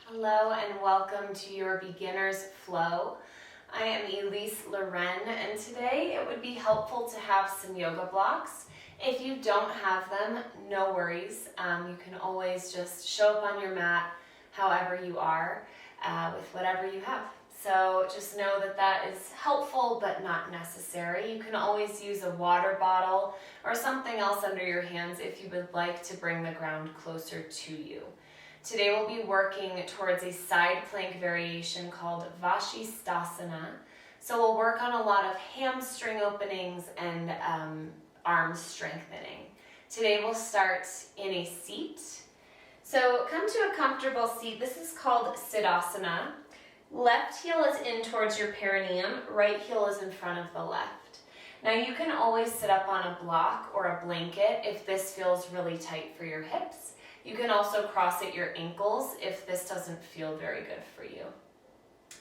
Hello and welcome to your beginner's flow. I am Elyse Leren, and today it would be helpful to have some yoga blocks. If you don't have them, no worries. You can always just show up on your mat however you are with whatever you have. So just know that that is helpful but not necessary. You can always use a water bottle or something else under your hands if you would like to bring the ground closer to you. Today we'll be working towards a side plank variation called Siddhasana. So we'll work on a lot of hamstring openings and arm strengthening. Today we'll start in a seat. So come to a comfortable seat. This is called Siddhasana. Left heel is in towards your perineum, right heel is in front of the left. Now you can always sit up on a block or a blanket if this feels really tight for your hips. You can also cross at your ankles if this doesn't feel very good for you.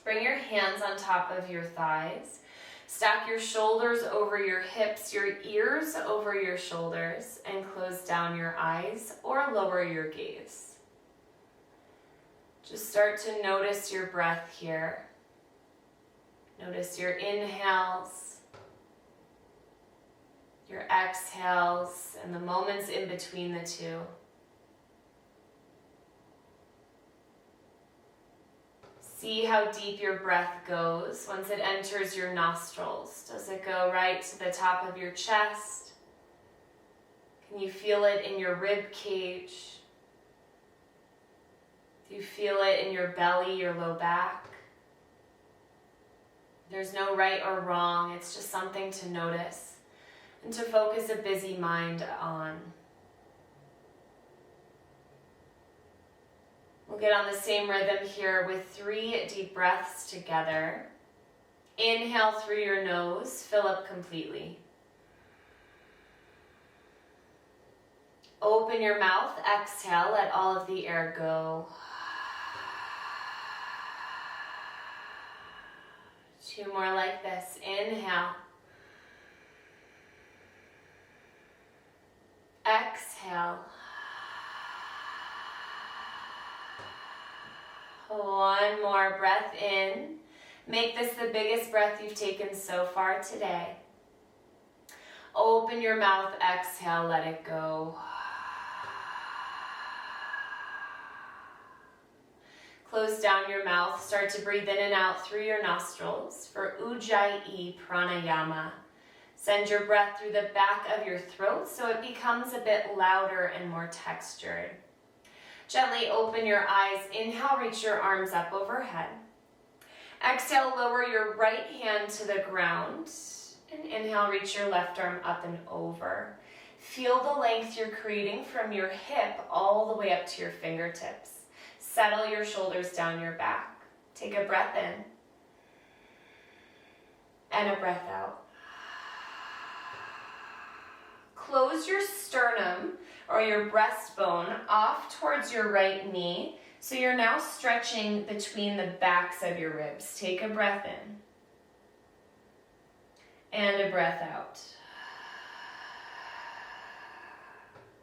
Bring your hands on top of your thighs. Stack your shoulders over your hips, your ears over your shoulders, and close down your eyes or lower your gaze. Just start to notice your breath here. Notice your inhales, your exhales, and the moments in between the two. See how deep your breath goes once it enters your nostrils. Does it go right to the top of your chest? Can you feel it in your rib cage? Do you feel it in your belly, your low back? There's no right or wrong. It's just something to notice and to focus a busy mind on. We'll get on the same rhythm here with 3 deep breaths together. Inhale through your nose, fill up completely. Open your mouth, exhale, let all of the air go. 2 more like this. Inhale. Exhale. 1 more breath in. Make this the biggest breath you've taken so far today. Open your mouth, exhale, let it go. Close down your mouth, start to breathe in and out through your nostrils for Ujjayi Pranayama. Send your breath through the back of your throat so it becomes a bit louder and more textured. Gently open your eyes. Inhale, reach your arms up overhead. Exhale, lower your right hand to the ground. And inhale, reach your left arm up and over. Feel the length you're creating from your hip all the way up to your fingertips. Settle your shoulders down your back. Take a breath in. And a breath out. Close your sternum or your breastbone off towards your right knee. So you're now stretching between the backs of your ribs. Take a breath in. And a breath out.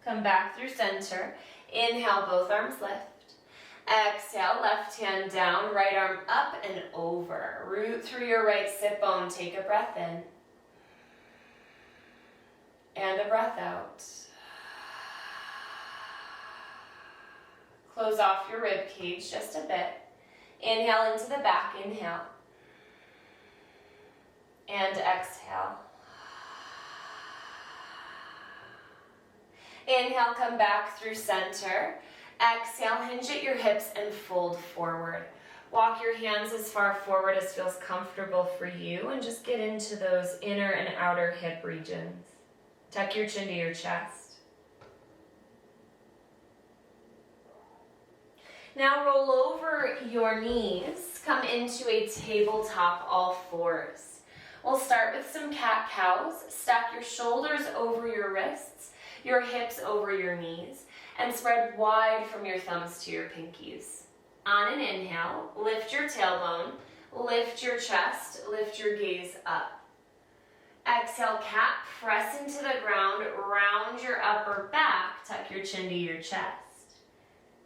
Come back through center. Inhale, both arms lift. Exhale, left hand down, right arm up and over. Root through your right sit bone. Take a breath in. And a breath out. Close off your rib cage just a bit. Inhale into the back, inhale. And exhale. Inhale, come back through center. Exhale, hinge at your hips and fold forward. Walk your hands as far forward as feels comfortable for you and just get into those inner and outer hip regions. Tuck your chin to your chest. Now roll over your knees. Come into a tabletop all fours. We'll start with some cat-cows. Stack your shoulders over your wrists, your hips over your knees, and spread wide from your thumbs to your pinkies. On an inhale, lift your tailbone, lift your chest, lift your gaze up. Exhale, cat, press into the ground, round your upper back, tuck your chin to your chest.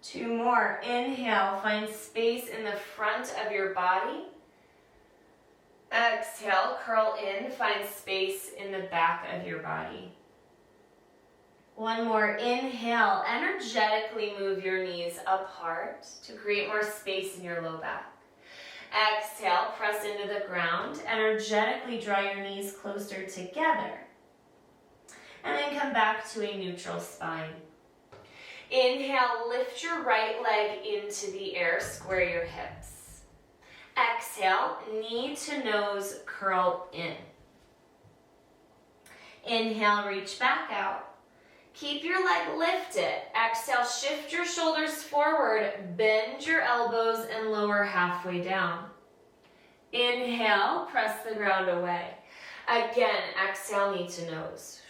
2 more. Inhale, find space in the front of your body. Exhale, curl in, find space in the back of your body. 1 more. Inhale, energetically move your knees apart to create more space in your low back. Exhale, press into the ground. Energetically draw your knees closer together. And then come back to a neutral spine. Inhale, lift your right leg into the air, square your hips. Exhale, knee to nose, curl in. Inhale, reach back out. Keep your leg lifted. Exhale, shift your shoulders forward, bend your elbows and lower halfway down. Inhale, press the ground away. Again, exhale, knee to nose.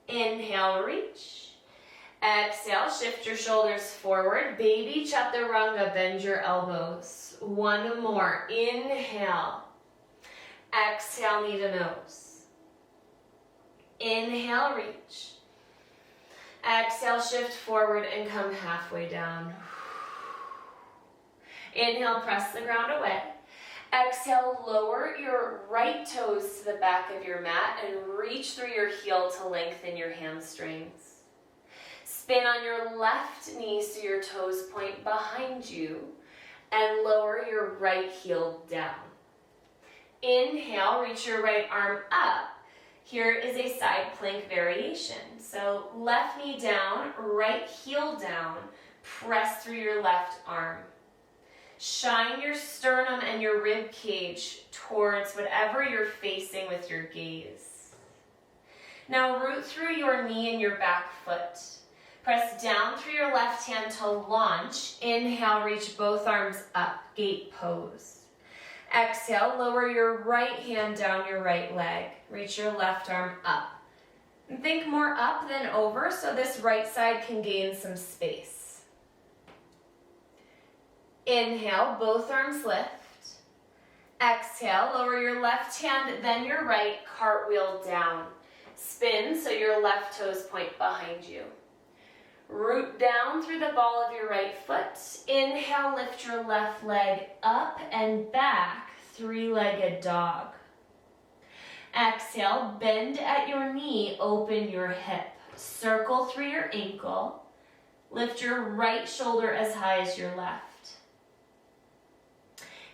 Inhale, reach. Exhale, shift your shoulders forward. Baby chaturanga, bend your elbows. 1 more. Inhale. Exhale, knee to nose. Inhale, reach. Exhale, shift forward and come halfway down. Inhale, press the ground away. Exhale, lower your right toes to the back of your mat and reach through your heel to lengthen your hamstrings. Spin on your left knee so your toes point behind you and lower your right heel down. Inhale, reach your right arm up. Here is a side plank variation. So left knee down, right heel down, press through your left arm. Shine your sternum and your rib cage towards whatever you're facing with your gaze. Now root through your knee and your back foot. Press down through your left hand to launch. Inhale, reach both arms up, gate pose. Exhale, lower your right hand down your right leg. Reach your left arm up. And think more up than over so this right side can gain some space. Inhale, both arms lift. Exhale, lower your left hand, then your right, cartwheel down. Spin so your left toes point behind you. Root down through the ball of your right foot. Inhale, lift your left leg up and back, 3-legged dog. Exhale, bend at your knee, open your hip. Circle through your ankle. Lift your right shoulder as high as your left.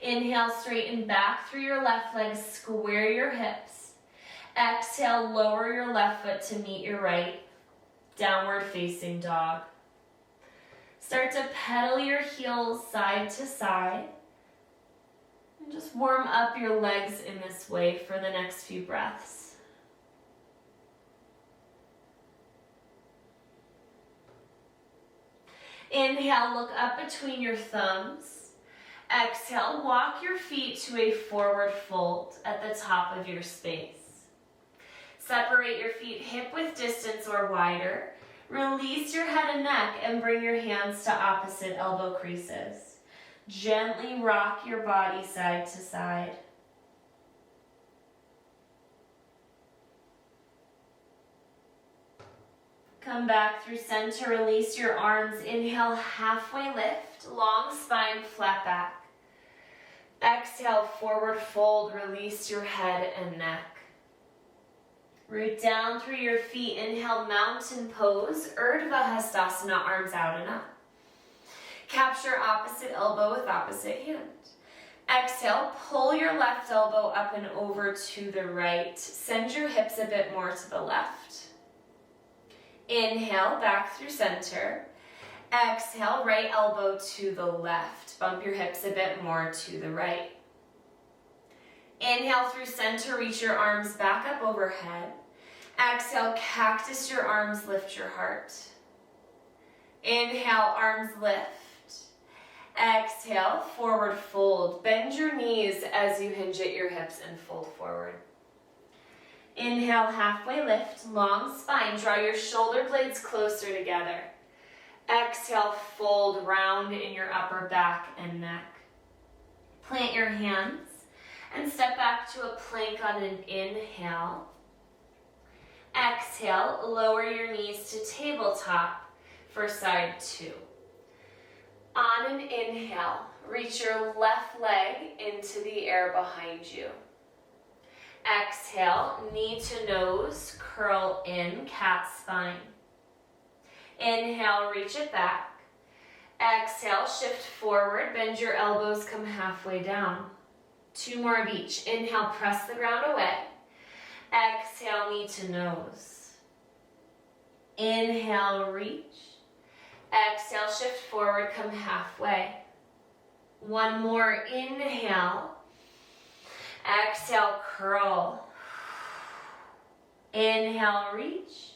Inhale, straighten back through your left leg, square your hips. Exhale, lower your left foot to meet your right, downward facing dog. Start to pedal your heels side to side. And just warm up your legs in this way for the next few breaths. Inhale, look up between your thumbs. Exhale, walk your feet to a forward fold at the top of your space. Separate your feet hip width distance or wider. Release your head and neck and bring your hands to opposite elbow creases. Gently rock your body side to side. Come back through center, release your arms. Inhale, halfway lift, long spine, flat back. Exhale, forward fold, release your head and neck. Root down through your feet. Inhale, mountain pose, Urdhva Hastasana, arms out and up. Capture opposite elbow with opposite hand. Exhale, pull your left elbow up and over to the right. Send your hips a bit more to the left. Inhale, back through center. Exhale, right elbow to the left. Bump your hips a bit more to the right. Inhale through center, reach your arms back up overhead. Exhale, cactus your arms, lift your heart. Inhale, arms lift. Exhale, forward fold. Bend your knees as you hinge at your hips and fold forward. Inhale, halfway lift, long spine. Draw your shoulder blades closer together. Exhale, fold round in your upper back and neck. Plant your hands and step back to a plank on an inhale. Exhale, lower your knees to tabletop. for side 2. On an inhale, reach your left leg into the air behind you. Exhale, knee to nose, curl in, cat spine. Inhale, reach it back. Exhale, shift forward, bend your elbows, come halfway down. 2 more of each. Inhale, press the ground away. Exhale, knee to nose. Inhale, reach. Exhale, shift forward, come halfway. 1 more, inhale. Exhale, curl. Inhale, reach.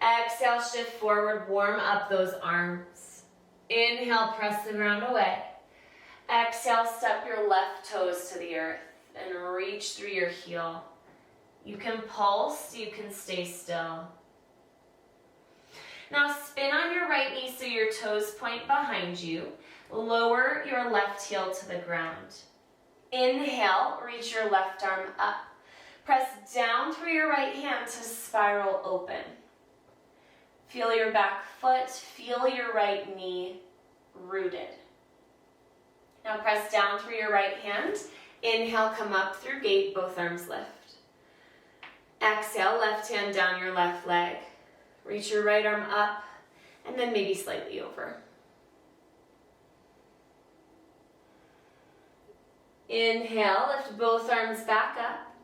Exhale, shift forward, warm up those arms. Inhale, press the ground away. Exhale, step your left toes to the earth and reach through your heel. You can pulse, you can stay still. Now spin on your right knee so your toes point behind you. Lower your left heel to the ground. Inhale, reach your left arm up. Press down through your right hand to spiral open. Feel your back foot, feel your right knee rooted. Now press down through your right hand. Inhale, come up through gate, both arms lift. Exhale, left hand down your left leg. Reach your right arm up, and then maybe slightly over. Inhale, lift both arms back up.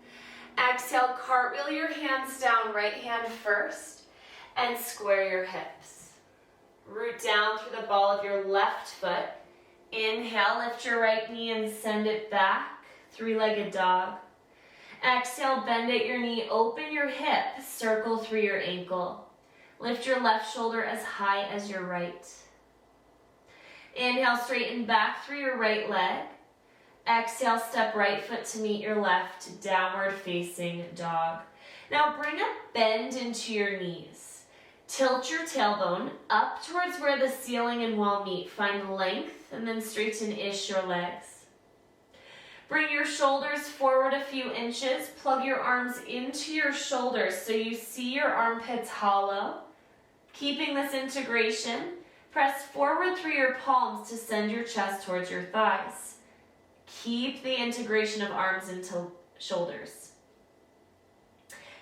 Exhale, cartwheel your hands down, right hand first, and square your hips. Root down through the ball of your left foot. Inhale, lift your right knee and send it back, 3-legged dog. Exhale, bend at your knee, open your hip, circle through your ankle. Lift your left shoulder as high as your right. Inhale, straighten back through your right leg. Exhale, step right foot to meet your left, downward facing dog. Now bring a bend into your knees. Tilt your tailbone up towards where the ceiling and wall meet. Find length and then straighten-ish your legs. Bring your shoulders forward a few inches. Plug your arms into your shoulders so you see your armpits hollow. Keeping this integration, press forward through your palms to send your chest towards your thighs. Keep the integration of arms into shoulders.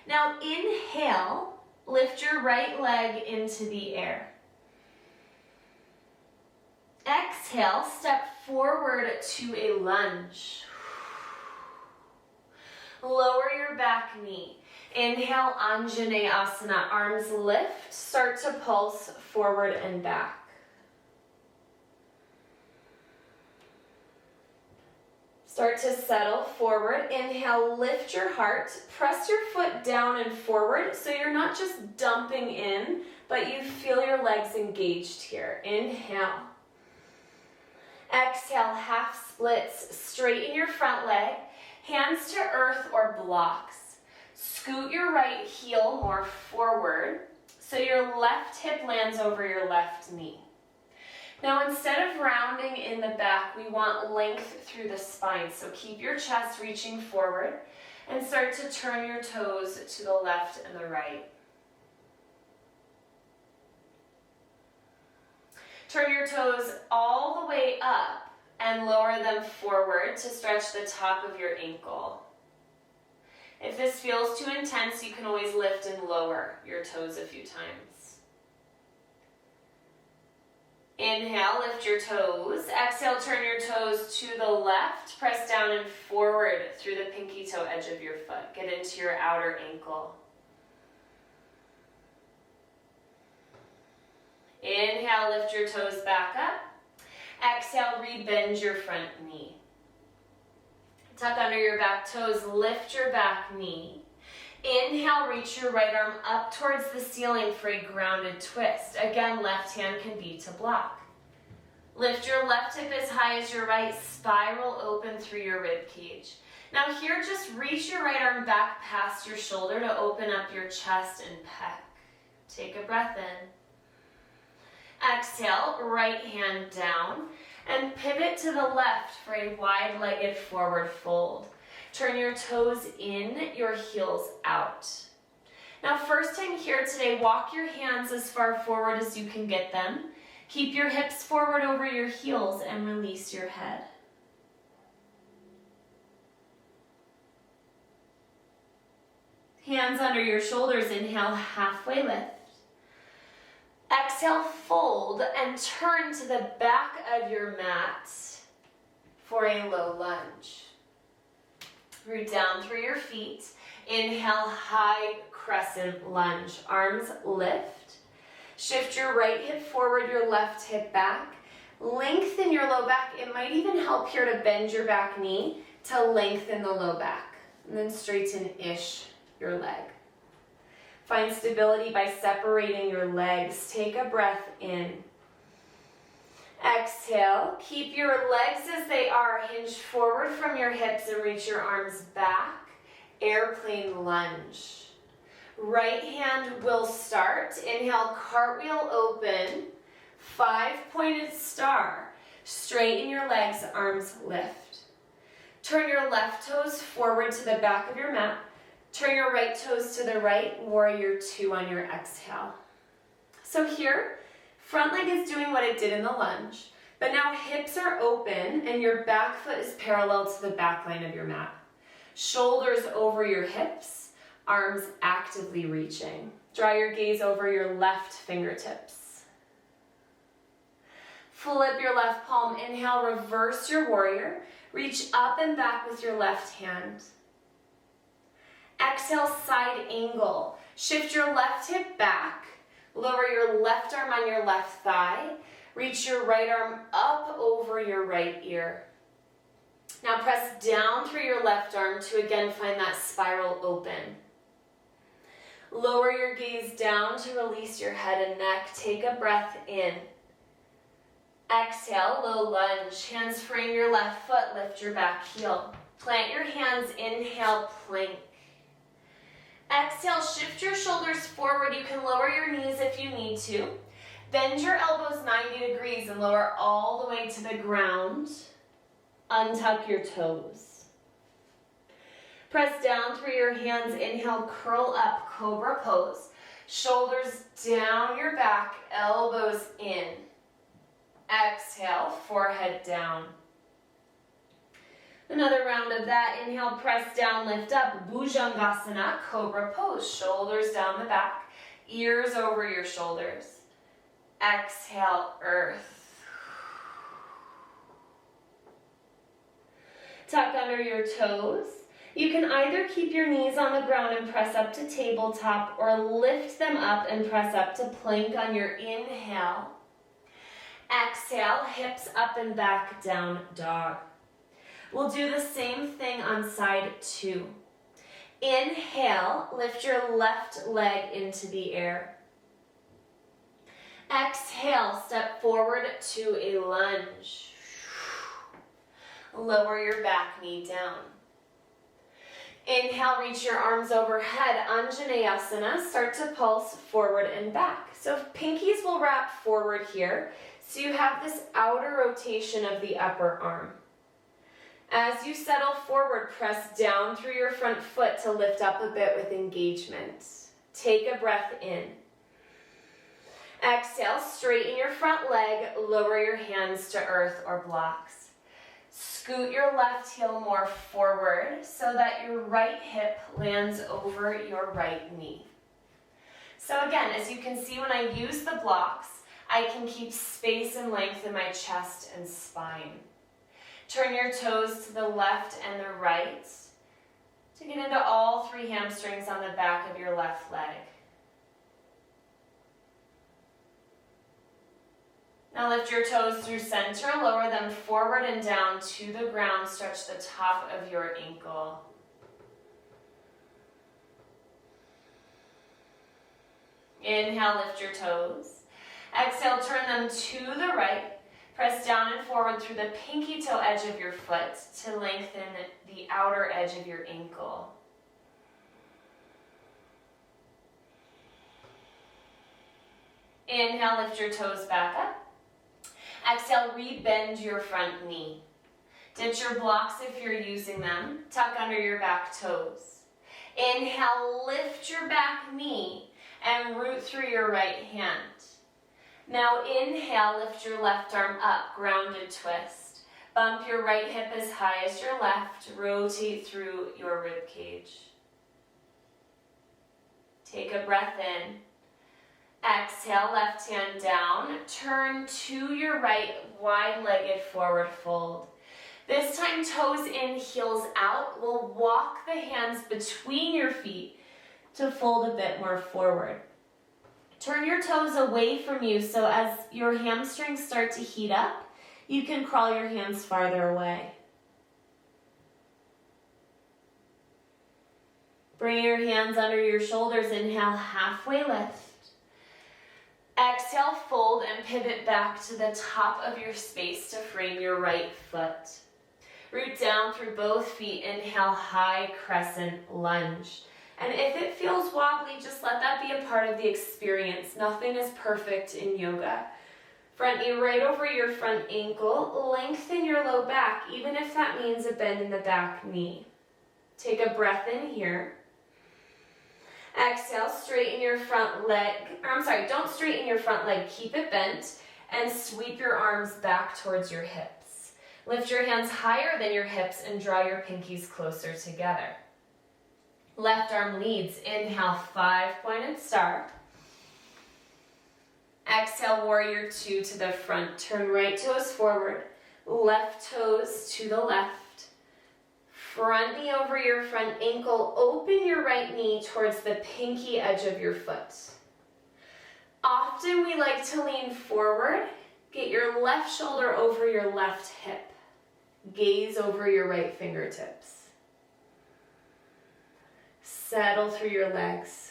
Now inhale, lift your right leg into the air. Exhale, step forward to a lunge. Lower your back knee. Inhale, Anjaneyasana, arms lift, start to pulse forward and back. Start to settle forward. Inhale, lift your heart. Press your foot down and forward so you're not just dumping in, but you feel your legs engaged here. Inhale. Exhale, half splits. Straighten your front leg. Hands to earth or blocks. Scoot your right heel more forward so your left hip lands over your left knee. Now instead of rounding in the back, we want length through the spine. So keep your chest reaching forward and start to turn your toes to the left and the right. Turn your toes all the way up and lower them forward to stretch the top of your ankle. If this feels too intense, you can always lift and lower your toes a few times. Inhale, lift your toes. Exhale, turn your toes to the left. Press down and forward through the pinky toe edge of your foot. Get into your outer ankle. Inhale, lift your toes back up. Exhale, rebend your front knee. Tuck under your back toes, lift your back knee. Inhale, reach your right arm up towards the ceiling for a grounded twist. Again, left hand can be to block. Lift your left hip as high as your right, spiral open through your rib cage. Now here, just reach your right arm back past your shoulder to open up your chest and pec. Take a breath in. Exhale, right hand down, and pivot to the left for a wide-legged forward fold. Turn your toes in, your heels out. Now, first time here today, walk your hands as far forward as you can get them. Keep your hips forward over your heels and release your head. Hands under your shoulders, inhale, halfway lift. Exhale, fold and turn to the back of your mat for a low lunge. Root down through your feet. Inhale, high crescent lunge. Arms lift. Shift your right hip forward, your left hip back. Lengthen your low back. It might even help here to bend your back knee to lengthen the low back. And then straighten-ish your leg. Find stability by separating your legs. Take a breath in. Exhale. Keep your legs as they are. Hinge forward from your hips and reach your arms back. Airplane lunge. Right hand will start. Inhale, cartwheel open. 5-pointed star. Straighten your legs, arms lift. Turn your left toes forward to the back of your mat. Turn your right toes to the right, warrior 2 on your exhale. So here, front leg is doing what it did in the lunge, but now hips are open and your back foot is parallel to the back line of your mat. Shoulders over your hips, arms actively reaching. Draw your gaze over your left fingertips. Flip your left palm, inhale, reverse your warrior. Reach up and back with your left hand. Exhale, side angle. Shift your left hip back. Lower your left arm on your left thigh. Reach your right arm up over your right ear. Now press down through your left arm to again find that spiral open. Lower your gaze down to release your head and neck. Take a breath in. Exhale, low lunge. Hands frame your left foot, lift your back heel. Plant your hands, inhale, plank. Exhale, shift your shoulders forward. You can lower your knees if you need to. Bend your elbows 90 degrees and lower all the way to the ground. Untuck your toes. Press down through your hands. Inhale, curl up, cobra pose. Shoulders down your back, elbows in. Exhale, forehead down. Another round of that. Inhale, press down, lift up. Bhujangasana, cobra pose. Shoulders down the back, ears over your shoulders. Exhale, earth. Tuck under your toes. You can either keep your knees on the ground and press up to tabletop or lift them up and press up to plank on your inhale. Exhale, hips up and back, down dog. We'll do the same thing on side 2. Inhale, lift your left leg into the air. Exhale, step forward to a lunge. Lower your back knee down. Inhale, reach your arms overhead, Anjaneyasana. Start to pulse forward and back. So pinkies will wrap forward here. So you have this outer rotation of the upper arm. As you settle forward, press down through your front foot to lift up a bit with engagement. Take a breath in. Exhale, straighten your front leg, lower your hands to earth or blocks. Scoot your left heel more forward so that your right hip lands over your right knee. So again, as you can see, when I use the blocks, I can keep space and length in my chest and spine. Turn your toes to the left and the right to get into all 3 hamstrings on the back of your left leg. Now lift your toes through center, lower them forward and down to the ground. Stretch the top of your ankle. Inhale, lift your toes. Exhale, turn them to the right. Press down and forward through the pinky toe edge of your foot to lengthen the outer edge of your ankle. Inhale, lift your toes back up. Exhale, rebend your front knee. Ditch your blocks if you're using them. Tuck under your back toes. Inhale, lift your back knee and root through your right hand. Now inhale, lift your left arm up, grounded twist. Bump your right hip as high as your left, rotate through your rib cage. Take a breath in. Exhale, left hand down, turn to your right, wide-legged forward fold. This time toes in, heels out. We'll walk the hands between your feet to fold a bit more forward. Turn your toes away from you so as your hamstrings start to heat up, you can crawl your hands farther away. Bring your hands under your shoulders, inhale, halfway lift. Exhale, fold and pivot back to the top of your space to frame your right foot. Root down through both feet, inhale, high crescent lunge. And if it feels wobbly, just let that be a part of the experience. Nothing is perfect in yoga. Front knee right over your front ankle. Lengthen your low back, even if that means a bend in the back knee. Take a breath in here. Exhale, straighten your front leg. Don't straighten your front leg. Keep it bent and sweep your arms back towards your hips. Lift your hands higher than your hips and draw your pinkies closer together. Left arm leads. Inhale, 5-pointed star. Exhale, warrior 2 to the front. Turn right toes forward, left toes to the left. Front knee over your front ankle. Open your right knee towards the pinky edge of your foot. Often we like to lean forward. Get your left shoulder over your left hip. Gaze over your right fingertips. Settle through your legs.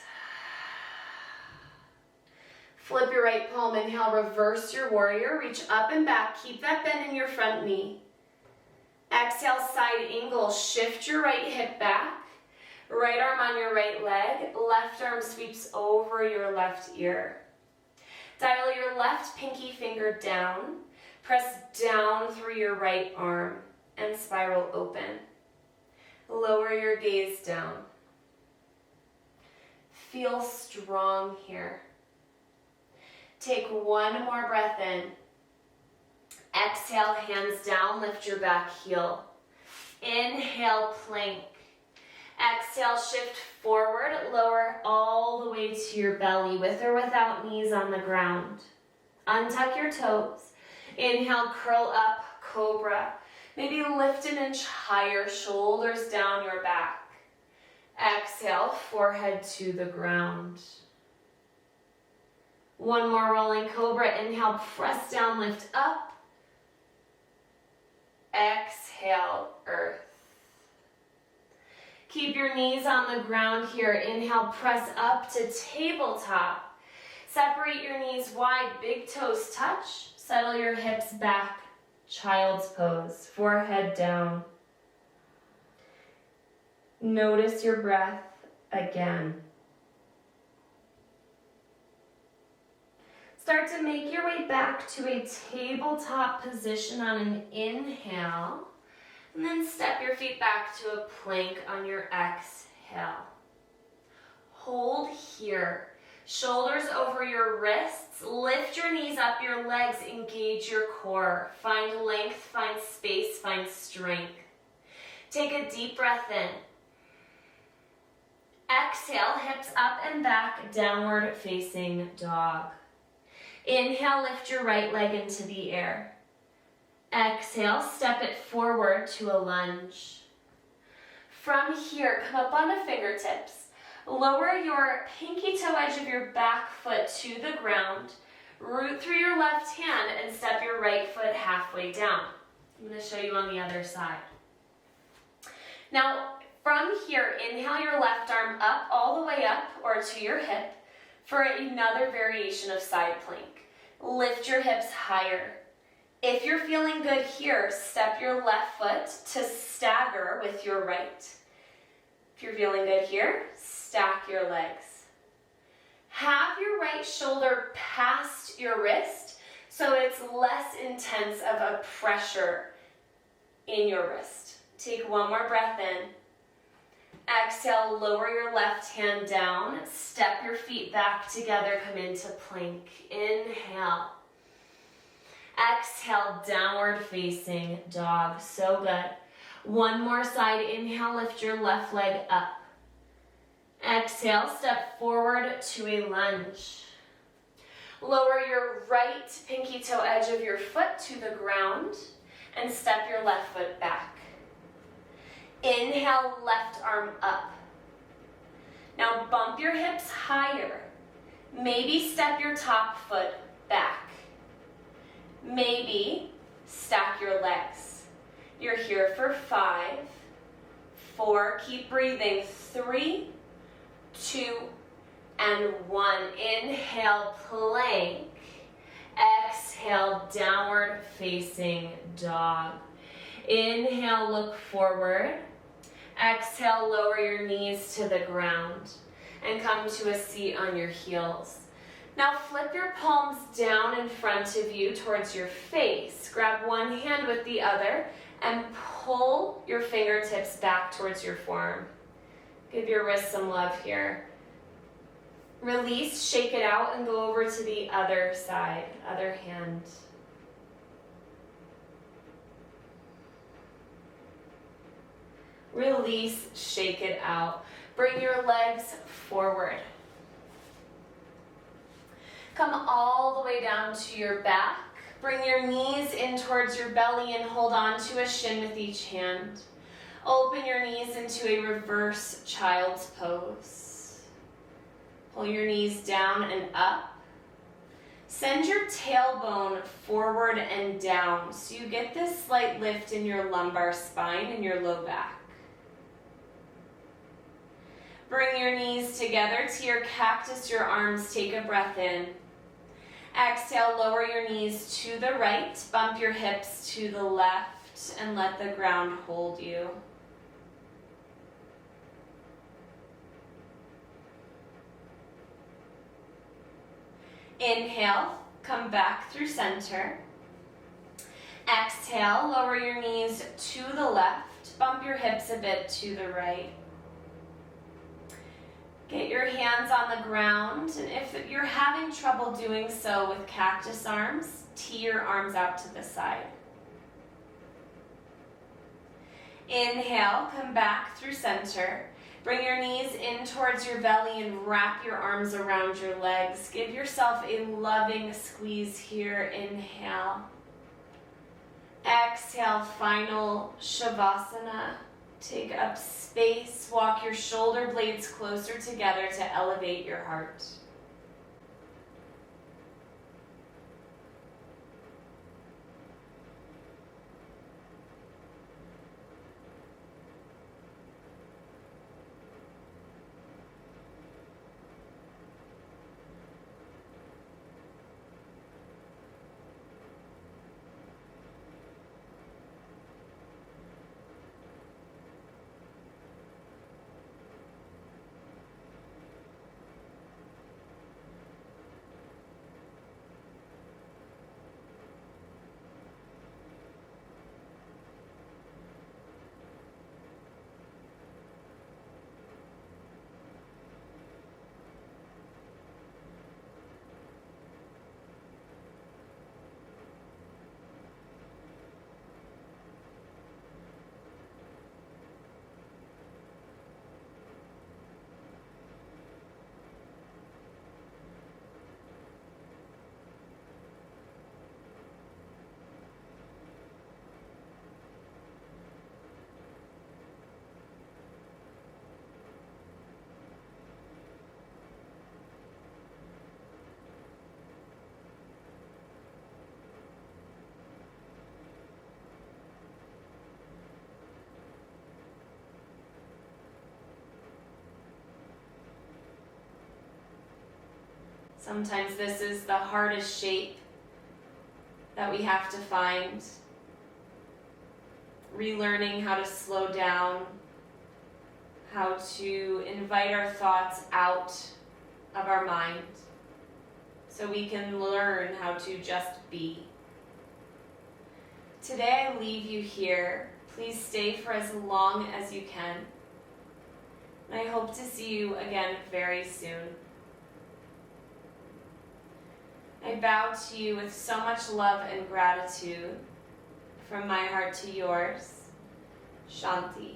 Flip your right palm. Inhale, reverse your warrior. Reach up and back. Keep that bend in your front knee. Exhale, side angle. Shift your right hip back. Right arm on your right leg. Left arm sweeps over your left ear. Dial your left pinky finger down. Press down through your right arm and spiral open. Lower your gaze down. Feel strong here. Take one more breath in. Exhale, hands down, lift your back heel. Inhale, plank. Exhale, shift forward, lower all the way to your belly, with or without knees on the ground. Untuck your toes. Inhale, curl up, cobra. Maybe lift an inch higher, shoulders down your back. Exhale, forehead to the ground. One more rolling cobra. Inhale, press down, lift up. Exhale, earth. Keep your knees on the ground here. Inhale, press up to tabletop. Separate your knees wide, big toes touch. Settle your hips back, child's pose, forehead down. Notice your breath again. Start to make your way back to a tabletop position on an inhale, and then step your feet back to a plank on your exhale. Hold here. Shoulders over your wrists. Lift your knees up, your legs, engage your core. Find length, find space, find strength. Take a deep breath in. Exhale, hips up and back, downward facing dog. Inhale, lift your right leg into the air. Exhale, step it forward to a lunge. From here, come up on the fingertips. Lower your pinky toe edge of your back foot to the ground. Root through your left hand and step your right foot halfway down. I'm going to show you on the other side. Now, from here, inhale your left arm up, all the way up or to your hip for another variation of side plank. Lift your hips higher. If you're feeling good here, step your left foot to stagger with your right. If you're feeling good here, stack your legs. Have your right shoulder past your wrist so it's less intense of a pressure in your wrist. Take one more breath in. Exhale, lower your left hand down. Step your feet back together. Come into plank. Inhale. Exhale, downward facing dog. So good. One more side. Inhale, lift your left leg up. Exhale, step forward to a lunge. Lower your right pinky toe edge of your foot to the ground and step your left foot back. Inhale, left arm up. Now bump your hips higher. Maybe step your top foot back. Maybe stack your legs. You're here for 5, 4, keep breathing, 3, 2, and 1. Inhale, plank. Exhale, downward facing dog. Inhale, look forward. Exhale, lower your knees to the ground and come to a seat on your heels. Now flip your palms down in front of you towards your face. Grab one hand with the other and pull your fingertips back towards your forearm. Give your wrist some love here. Release, shake it out, and go over to the other side, other hand. Release, shake it out. Bring your legs forward. Come all the way down to your back. Bring your knees in towards your belly and hold on to a shin with each hand. Open your knees into a reverse child's pose. Pull your knees down and up. Send your tailbone forward and down so you get this slight lift in your lumbar spine and your low back. Bring your knees together to your cactus, your arms. Take a breath in. Exhale, lower your knees to the right. Bump your hips to the left and let the ground hold you. Inhale, come back through center. Exhale, lower your knees to the left. Bump your hips a bit to the right. Get your hands on the ground, and if you're having trouble doing so with cactus arms, tee your arms out to the side. Inhale, come back through center. Bring your knees in towards your belly and wrap your arms around your legs. Give yourself a loving squeeze here. Inhale. Exhale, final Shavasana. Take up space. Walk your shoulder blades closer together to elevate your heart. Sometimes this is the hardest shape that we have to find. Relearning how to slow down, how to invite our thoughts out of our mind so we can learn how to just be. Today I leave you here. Please stay for as long as you can. I hope to see you again very soon. I bow to you with so much love and gratitude, from my heart to yours. Shanti.